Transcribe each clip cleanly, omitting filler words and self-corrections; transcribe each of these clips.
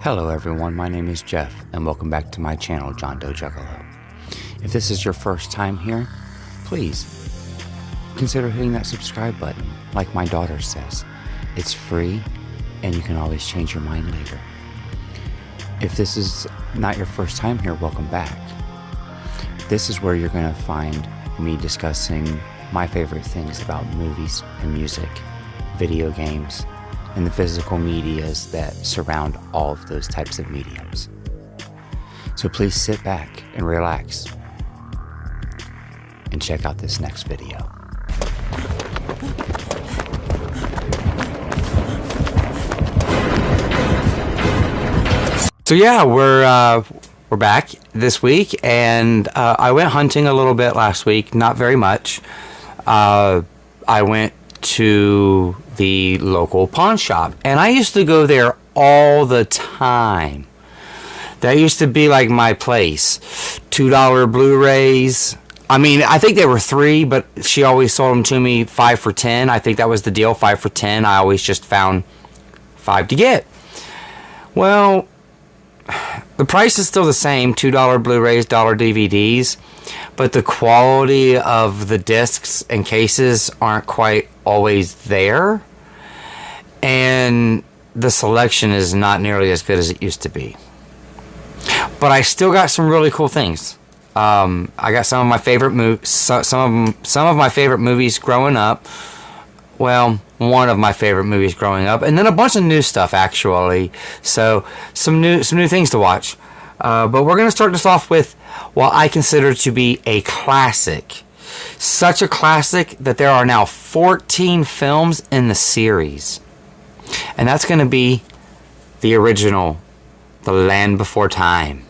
Hello everyone, my name is Jeff, and welcome back to my channel, John Doe Juggalo. If this is your first time here, please consider hitting that subscribe button. Like my daughter says, it's free, and you can always change your mind later. If this is not your first time here, welcome back. This is where you're going to find me discussing my favorite things about movies and music, video games, and the physical medias that surround all of those types of mediums. So please sit back and relax and check out this next video. So yeah, we're back this week, and I went hunting a little bit last week, not very much. I went to the local pawn shop, and I used to go there all the time. That used to be like my place. $2 Blu-rays. I mean, I think they were $3, but she always sold them to me 5 for $10. I think that was the deal, 5 for $10. I always just found 5 to get. Well, the price is still the same, $2 Blu-rays, $1 DVDs, but the quality of the discs and cases aren't quite always there, and the selection is not nearly as good as it used to be. But I still got some really cool things. I got some of my favorite some of my favorite movies growing up. Well, one of my favorite movies growing up, and then a bunch of new stuff actually. So some new things to watch. But we're gonna start this off with what I consider to be a classic. Such a classic that there are now 14 films in the series. And that's going to be the original, The Land Before Time.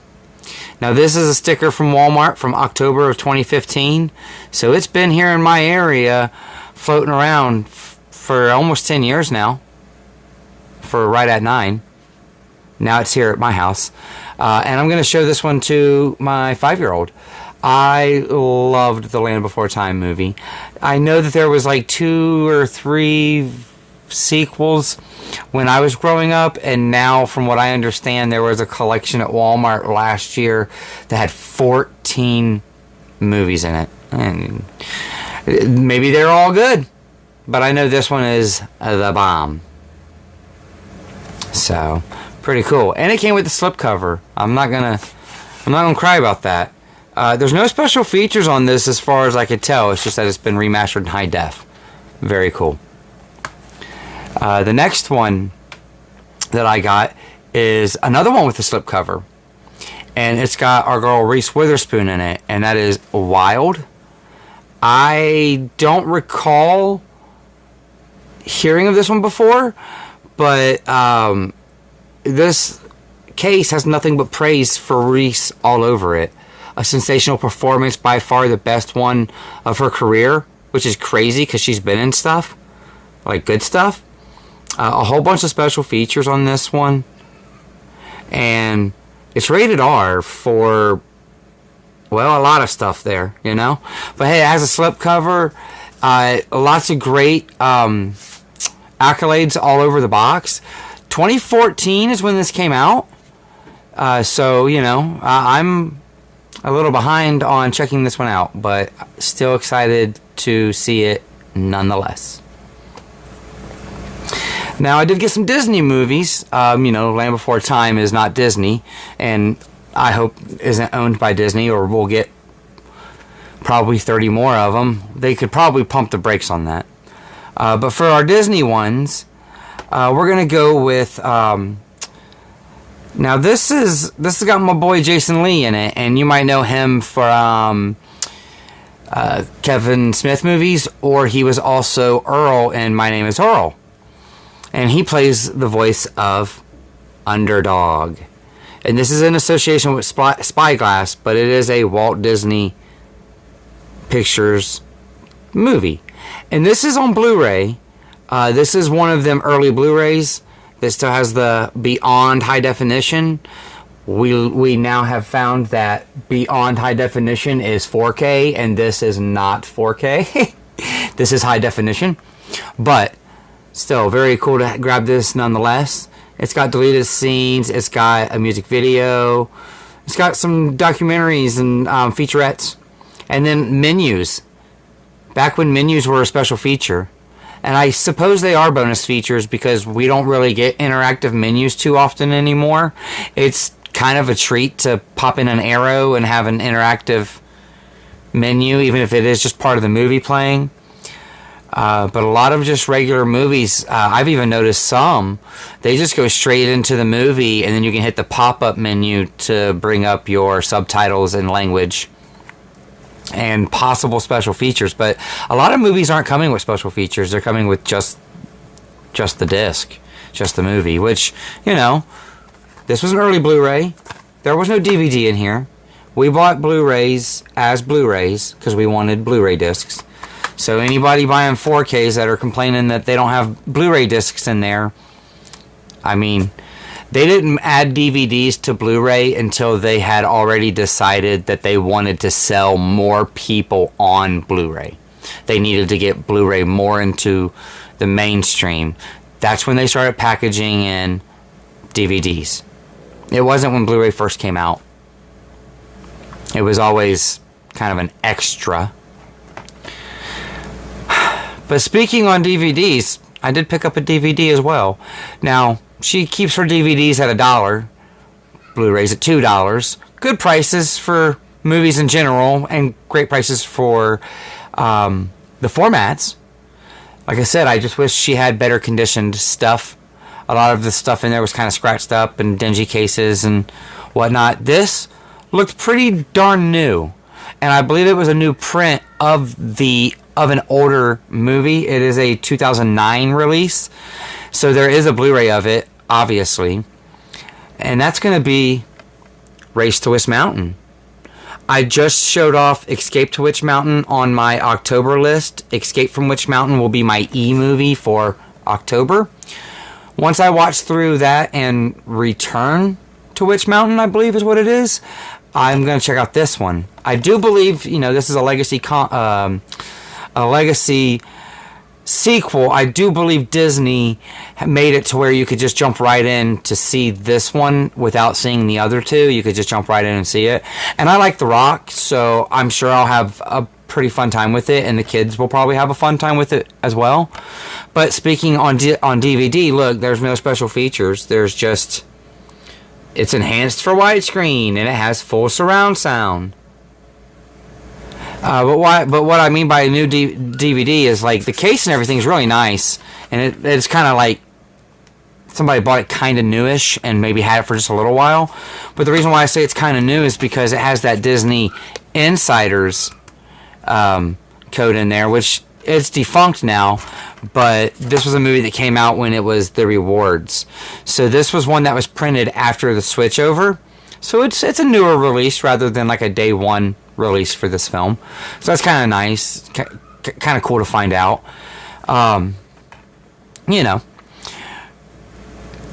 Now this is a sticker from Walmart from October of 2015. So it's been here in my area floating around for almost 10 years now. For right at 9. Now it's here at my house. And I'm going to show this one to my 5-year-old. I loved the Land Before Time movie. I know that there was like 2 or 3 sequels when I was growing up, and now from what I understand there was a collection at Walmart last year that had 14 movies in it. And maybe they're all good, but I know this one is the bomb. So, pretty cool. And it came with the slipcover. I'm not gonna cry about that. There's no special features on this as far as I could tell. It's just that it's been remastered in high def. Very cool. The next one that I got is another one with a slipcover. And it's got our girl Reese Witherspoon in it. And that is Wild. I don't recall hearing of this one before. But this case has nothing but praise for Reese all over it. A sensational performance, by far the best one of her career, which is crazy because she's been in stuff, like good stuff. A whole bunch of special features on this one. And it's rated R for, well, a lot of stuff there, you know. But hey, it has a slipcover. Lots of great accolades all over the box. 2014 is when this came out. So, you know, I'm a little behind on checking this one out, but still excited to see it nonetheless. Now, I did get some Disney movies. You know, Land Before Time is not Disney, and I hope isn't owned by Disney, or we'll get probably 30 more of them. They could probably pump the brakes on that. But for our Disney ones, we're going to go with... Now this has got my boy Jason Lee in it, and you might know him from Kevin Smith movies, or he was also Earl in My Name is Earl. And he plays the voice of Underdog. And this is in association with Spyglass, but it is a Walt Disney Pictures movie. And this is on Blu-ray. This is one of them early Blu-rays that still has the Beyond High Definition. We now have found that Beyond High Definition is 4K, and this is not 4K. This is high definition. But still, very cool to grab this nonetheless. It's got deleted scenes. It's got a music video. It's got some documentaries and featurettes. And then menus. Back when menus were a special feature. And I suppose they are bonus features because we don't really get interactive menus too often anymore. It's kind of a treat to pop in an arrow and have an interactive menu, even if it is just part of the movie playing. But a lot of just regular movies, I've even noticed some, they just go straight into the movie and then you can hit the pop-up menu to bring up your subtitles and language and possible special features. But a lot of movies aren't coming with special features. They're coming with just the disc, just the movie, which, you know, this was an early Blu-ray. There was no DVD in here. We bought Blu-rays as Blu-rays because we wanted Blu-ray discs. So anybody buying 4Ks that are complaining that they don't have Blu-ray discs in there, I mean, they didn't add DVDs to Blu-ray until they had already decided that they wanted to sell more people on Blu-ray. They needed to get Blu-ray more into the mainstream. That's when they started packaging in DVDs. It wasn't when Blu-ray first came out. It was always kind of an extra. But speaking on DVDs, I did pick up a DVD as well. Now, she keeps her DVDs at $1, Blu-rays at $2. Good prices for movies in general, and great prices for the formats. Like I said, I just wish she had better conditioned stuff. A lot of the stuff in there was kind of scratched up and dingy cases and whatnot. This looked pretty darn new. And I believe it was a new print of an older movie. It is a 2009 release. So there is a Blu-ray of it, obviously. And that's going to be Race to Witch Mountain. I just showed off Escape to Witch Mountain on my October list. Escape from Witch Mountain will be my E-movie for October. Once I watch through that and Return to Witch Mountain, I believe is what it is, I'm going to check out this one. I do believe, you know, this is a legacy sequel. I do believe Disney made it to where you could just jump right in to see this one without seeing the other two. You could just jump right in and see it. And I like The Rock, so I'm sure I'll have a pretty fun time with it, and the kids will probably have a fun time with it as well. But speaking on DVD, look, there's no special features. There's just, it's enhanced for widescreen, and it has full surround sound. But what I mean by a new DVD is, like, the case and everything is really nice, and it's kind of like somebody bought it kind of newish and maybe had it for just a little while. But the reason why I say it's kind of new is because it has that Disney Insiders code in there, which it's defunct now, but this was a movie that came out when it was the rewards. So this was one that was printed after the switchover. So it's a newer release rather than like a day one release for this film. So that's kind of nice, kind of cool to find out. You know.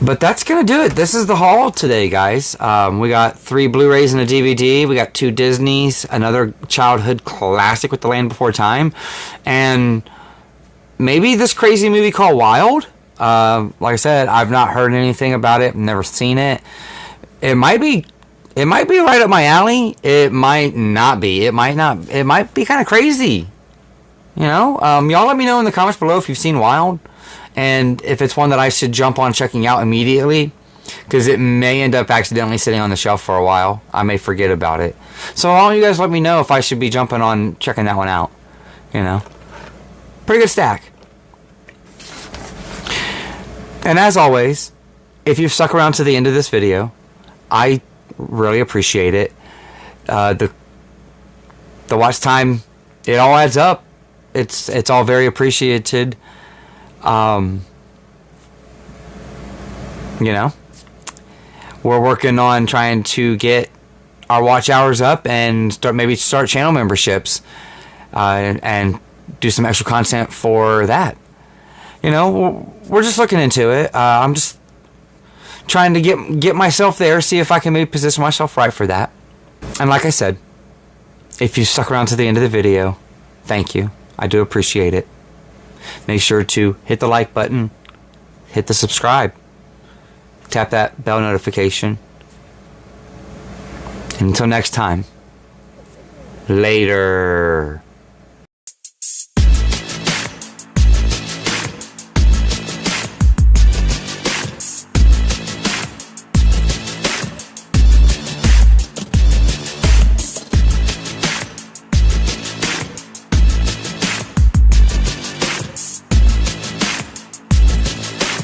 But that's going to do it. This is the haul today, guys. We got 3 Blu-rays and a DVD. We got 2 Disneys, another childhood classic with The Land Before Time, and maybe this crazy movie called Wild. Like I said, I've not heard anything about it. Never seen it. It might be right up my alley. It might not be. It might be kind of crazy. You know? Y'all let me know in the comments below if you've seen Wild, and if it's one that I should jump on checking out immediately, because it may end up accidentally sitting on the shelf for a while. I may forget about it. So all you guys let me know if I should be jumping on checking that one out. You know? Pretty good stack. And as always, if you've stuck around to the end of this video, I really appreciate it. The watch time, it all adds up. It's all very appreciated. You know, we're working on trying to get our watch hours up and start channel memberships, and do some extra content for that. You know, we're just looking into it. I'm just trying to get myself there, see if I can maybe position myself right for that. And like I said, if you stuck around to the end of the video, thank you. I do appreciate it. Make sure to hit the like button, hit the subscribe, tap that bell notification. Until next time, later.